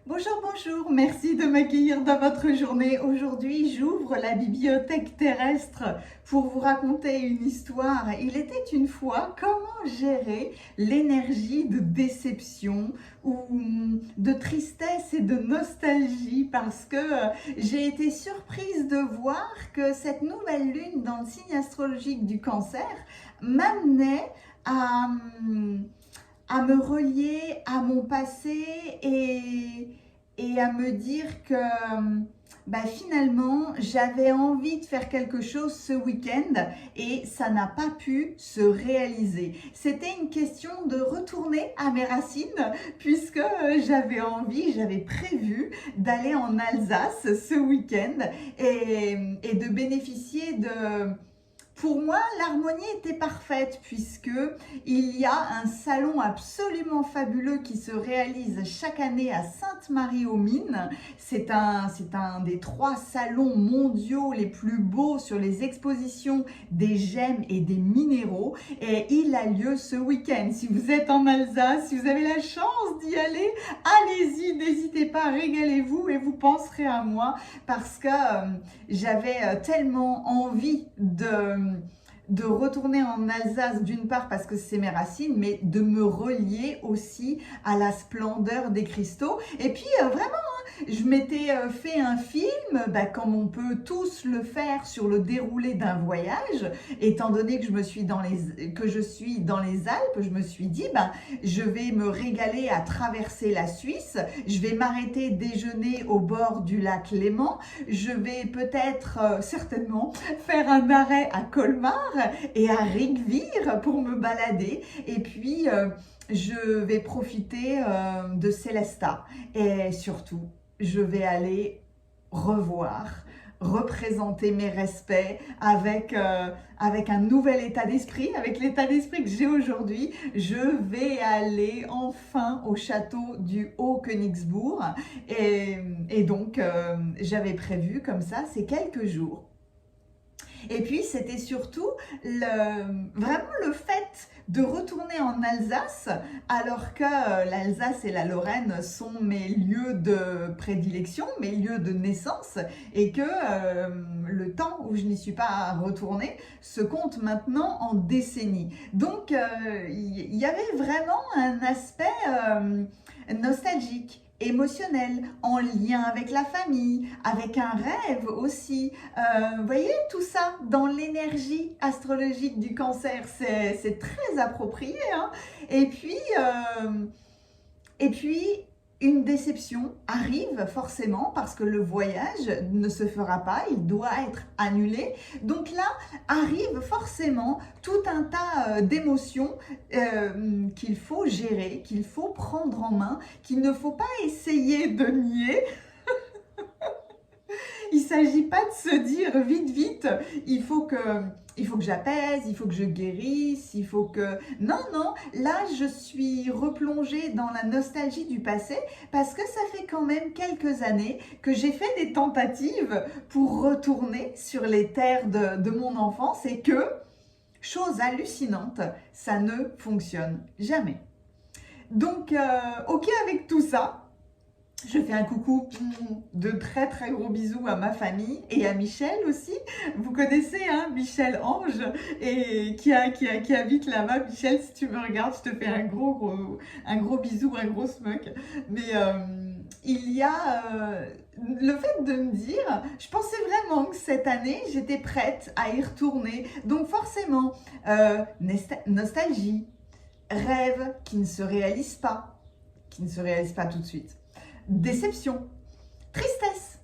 Bonjour, bonjour, merci de m'accueillir dans votre journée. Aujourd'hui, j'ouvre la bibliothèque terrestre pour vous raconter une histoire. Il était une fois comment gérer l'énergie de déception ou de tristesse et de nostalgie parce que j'ai été surprise de voir que cette nouvelle lune dans le signe astrologique du Cancer m'amenait à me relier à mon passé et à me dire que finalement j'avais envie de faire quelque chose ce week-end et ça n'a pas pu se réaliser. C'était une question de retourner à mes racines puisque j'avais prévu d'aller en Alsace ce week-end et de bénéficier de... Pour moi, l'harmonie était parfaite puisque il y a un salon absolument fabuleux qui se réalise chaque année à Sainte-Marie-aux-Mines. C'est un des 3 salons mondiaux les plus beaux sur les expositions des gemmes et des minéraux et il a lieu ce week-end. Si vous êtes en Alsace, si vous avez la chance d'y aller, allez-y, n'hésitez pas, régalez-vous et vous penserez à moi parce que j'avais tellement envie de retourner en Alsace, d'une part parce que c'est mes racines, mais de me relier aussi à la splendeur des cristaux. Et puis vraiment, je m'étais fait un film, comme on peut tous le faire sur le déroulé d'un voyage. Étant donné que je suis dans les Alpes, je me suis dit, je vais me régaler à traverser la Suisse. Je vais m'arrêter déjeuner au bord du lac Léman. Je vais peut-être, certainement, faire un arrêt à Colmar et à Rigvire pour me balader. Et puis, je vais profiter de Célestat. Et surtout, je vais aller représenter mes respects avec un nouvel état d'esprit, avec l'état d'esprit que j'ai aujourd'hui. Je vais aller enfin au château du Haut-Königsbourg et donc j'avais prévu comme ça ces quelques jours. Et puis, c'était surtout vraiment le fait de retourner en Alsace, alors que l'Alsace et la Lorraine sont mes lieux de prédilection, mes lieux de naissance, et que le temps où je n'y suis pas retournée se compte maintenant en décennies. Donc, il y avait vraiment un aspect nostalgique, émotionnel, en lien avec la famille, avec un rêve aussi. Vous voyez, tout ça dans l'énergie astrologique du Cancer, c'est très approprié. Hein. Et puis, une déception arrive forcément parce que le voyage ne se fera pas, il doit être annulé. Donc là, arrive forcément tout un tas d'émotions qu'il faut gérer, qu'il faut prendre en main, qu'il ne faut pas essayer de nier. Il ne s'agit pas de se dire vite, vite, il faut que j'apaise, il faut que je guérisse, il faut que... Non, non, là je suis replongée dans la nostalgie du passé parce que ça fait quand même quelques années que j'ai fait des tentatives pour retourner sur les terres de mon enfance et que, chose hallucinante, ça ne fonctionne jamais. Donc, ok avec tout ça. Je fais un coucou de très très gros bisous à ma famille et à Michel aussi. Vous connaissez hein, Michel Ange et qui habite là-bas. Michel, si tu me regardes, je te fais un gros bisou, un gros smoke. Mais il y a le fait de me dire, je pensais vraiment que cette année, j'étais prête à y retourner. Donc forcément, nostalgie, rêve qui ne se réalise pas tout de suite. Déception, tristesse.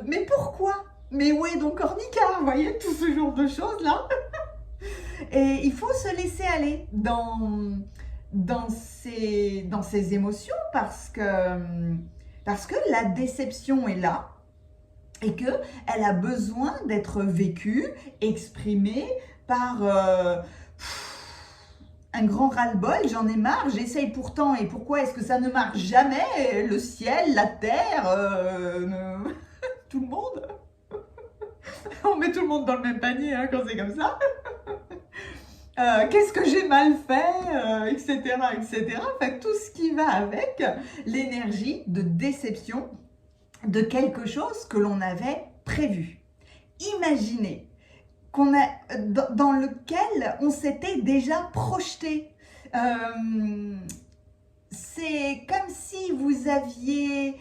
Mais pourquoi? Mais où est donc Ornica? Vous voyez, tout ce genre de choses-là. Et il faut se laisser aller dans ces émotions parce que la déception est là et qu'elle a besoin d'être vécue, exprimée par... un grand ras-le-bol, j'en ai marre, j'essaye pourtant, et pourquoi est-ce que ça ne marche jamais? Le ciel, la terre, tout le monde. On met tout le monde dans le même panier hein, quand c'est comme ça. qu'est-ce que j'ai mal fait, etc., etc. Enfin, tout ce qui va avec l'énergie de déception de quelque chose que l'on avait prévu. Imaginez dans lequel on s'était déjà projeté. C'est comme si vous aviez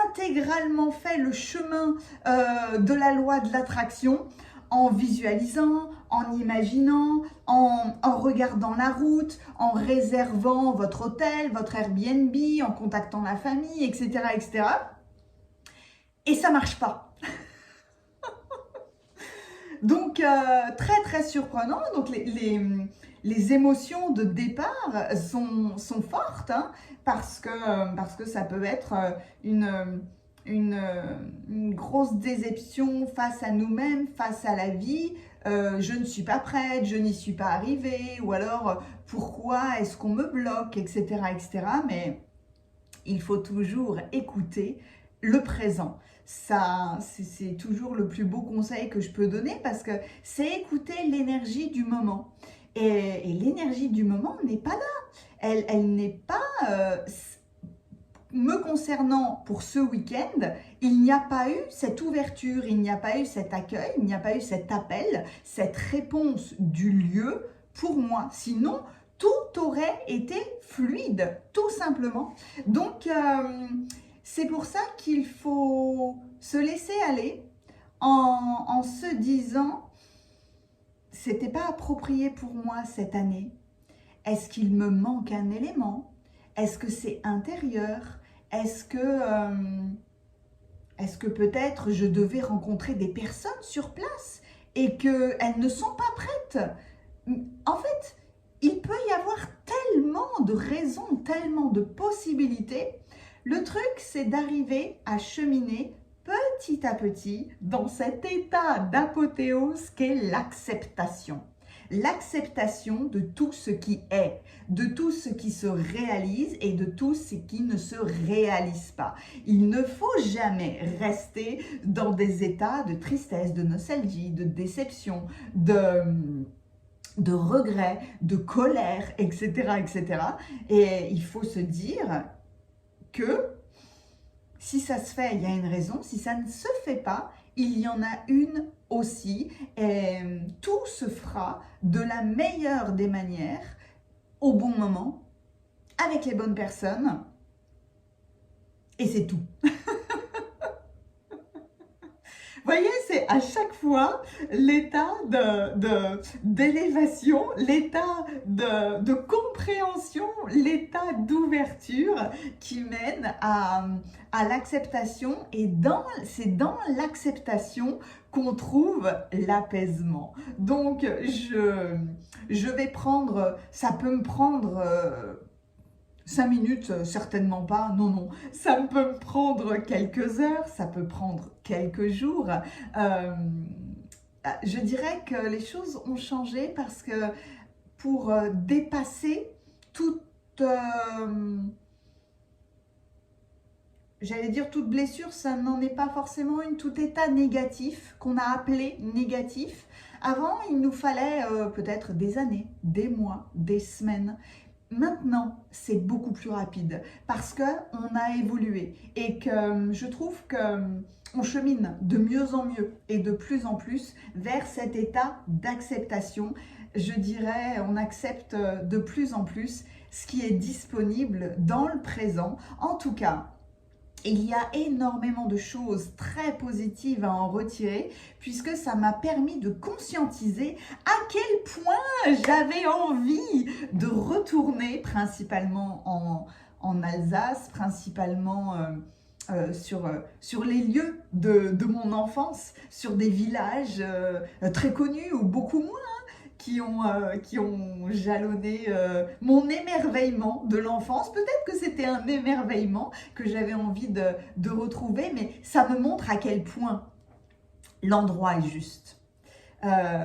intégralement fait le chemin de la loi de l'attraction en visualisant, en imaginant, en regardant la route, en réservant votre hôtel, votre Airbnb, en contactant la famille, etc., etc. Et ça marche pas. Donc, très très surprenant. Donc, les émotions de départ sont fortes, hein, parce que ça peut être une grosse déception face à nous-mêmes, face à la vie. Je ne suis pas prête, je n'y suis pas arrivée, ou alors pourquoi est-ce qu'on me bloque, etc., etc. Mais il faut toujours écouter le présent. Ça, c'est toujours le plus beau conseil que je peux donner parce que c'est écouter l'énergie du moment. Et l'énergie du moment n'est pas là. Elle n'est pas... me concernant pour ce week-end, il n'y a pas eu cette ouverture, il n'y a pas eu cet accueil, il n'y a pas eu cet appel, cette réponse du lieu pour moi. Sinon, tout aurait été fluide, tout simplement. Donc, c'est pour ça qu'il faut se laisser aller en se disant, c'était pas approprié pour moi cette année. Est-ce qu'il me manque un élément? Est-ce que c'est intérieur? Est-ce que peut-être je devais rencontrer des personnes sur place et qu'elles ne sont pas prêtes? En fait, il peut y avoir tellement de raisons, tellement de possibilités. Le truc, c'est d'arriver à cheminer petit à petit dans cet état d'apothéose qu'est l'acceptation. L'acceptation de tout ce qui est, de tout ce qui se réalise et de tout ce qui ne se réalise pas. Il ne faut jamais rester dans des états de tristesse, de nostalgie, de déception, de regret, de colère, etc., etc. Et il faut se dire que si ça se fait, il y a une raison. Si ça ne se fait pas, il y en a une aussi. Et tout se fera de la meilleure des manières, au bon moment, avec les bonnes personnes. Et c'est tout. Vous voyez, c'est à chaque fois l'état d'élévation, l'état de compréhension, l'état d'ouverture qui mène à l'acceptation. Et c'est dans l'acceptation qu'on trouve l'apaisement. Donc, je vais prendre, ça peut me prendre... 5 minutes, certainement pas, non, non. Ça peut me prendre quelques heures, ça peut prendre quelques jours. Je dirais que les choses ont changé parce que pour dépasser toute, j'allais dire toute blessure, ça n'en est pas forcément une, tout état négatif qu'on a appelé négatif. Avant, il nous fallait peut-être des années, des mois, des semaines. Maintenant, c'est beaucoup plus rapide parce qu'on a évolué et que je trouve qu'on chemine de mieux en mieux et de plus en plus vers cet état d'acceptation. Je dirais, on accepte de plus en plus ce qui est disponible dans le présent. En tout cas, il y a énormément de choses très positives à en retirer puisque ça m'a permis de conscientiser à quel point j'avais envie de retourner principalement en Alsace, principalement sur les lieux de mon enfance, sur des villages très connus ou beaucoup moins, qui ont jalonné mon émerveillement de l'enfance. Peut-être que c'était un émerveillement que j'avais envie de retrouver, mais ça me montre à quel point l'endroit est juste. Je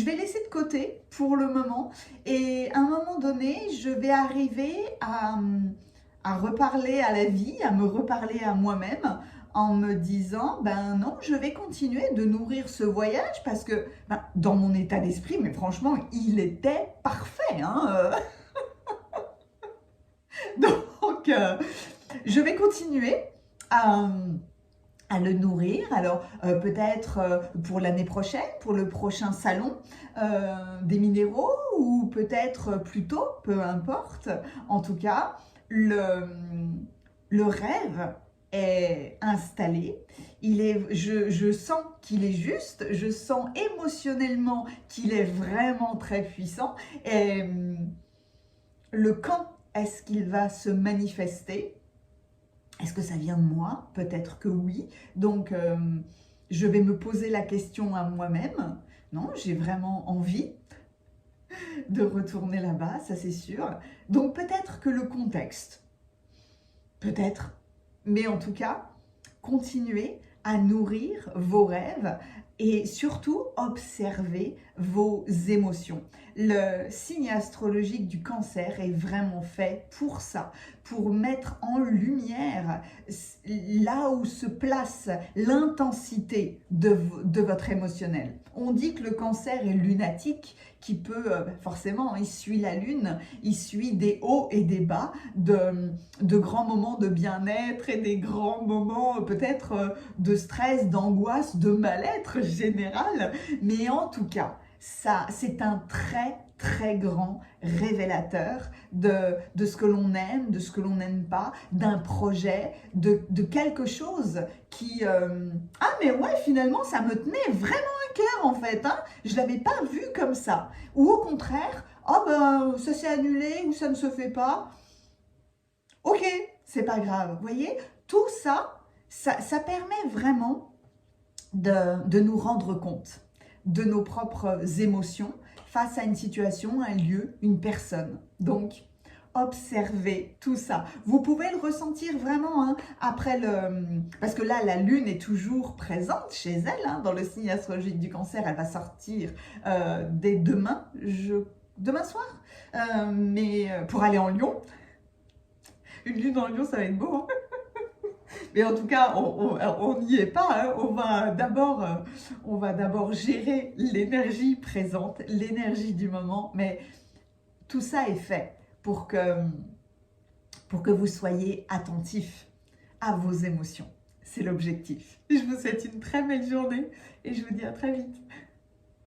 vais laisser de côté pour le moment et à un moment donné, je vais arriver à reparler à la vie, à me reparler à moi-même en me disant, ben non, je vais continuer de nourrir ce voyage parce que dans mon état d'esprit, mais franchement, il était parfait, hein. Donc, je vais continuer à, le nourrir. Alors, peut-être pour l'année prochaine, pour le prochain salon des minéraux, ou peut-être plus tôt, peu importe. En tout cas, le rêve est installé. Je sens qu'il est juste, je sens émotionnellement qu'il est vraiment très puissant. Et le quand est-ce qu'il va se manifester? Est-ce que ça vient de moi? Peut-être que oui. Donc, je vais me poser la question à moi-même. Non, j'ai vraiment envie de retourner là-bas, ça c'est sûr. Donc, peut-être que le contexte, peut-être, mais en tout cas, continuez à nourrir vos rêves et surtout observer vos émotions. Le signe astrologique du Cancer est vraiment fait pour ça, pour mettre en lumière là où se place l'intensité de votre émotionnel. On dit que le Cancer est lunatique, qui peut, forcément, il suit la lune, il suit des hauts et des bas, de grands moments de bien-être et des grands moments peut-être de stress, d'angoisse, de mal-être général. Mais en tout cas, ça, c'est un très très grand révélateur de ce que l'on aime, de ce que l'on n'aime pas, d'un projet, de quelque chose qui... Ah mais ouais, finalement, ça me tenait vraiment à cœur en fait, hein. Je ne l'avais pas vu comme ça. Ou au contraire, oh ben, ça s'est annulé ou ça ne se fait pas. Ok, c'est pas grave. Vous voyez, tout ça, ça permet vraiment de nous rendre compte de nos propres émotions face à une situation, un lieu, une personne. Donc, observez tout ça. Vous pouvez le ressentir vraiment hein, après le... Parce que là, la lune est toujours présente chez elle, hein, dans le signe astrologique du Cancer. Elle va sortir dès demain, demain soir, mais pour aller en Lion. Une lune en Lion, ça va être beau, hein. Mais en tout cas, on n'y est pas. Hein. On va d'abord gérer l'énergie présente, l'énergie du moment. Mais tout ça est fait pour que vous soyez attentif à vos émotions. C'est l'objectif. Je vous souhaite une très belle journée et je vous dis à très vite.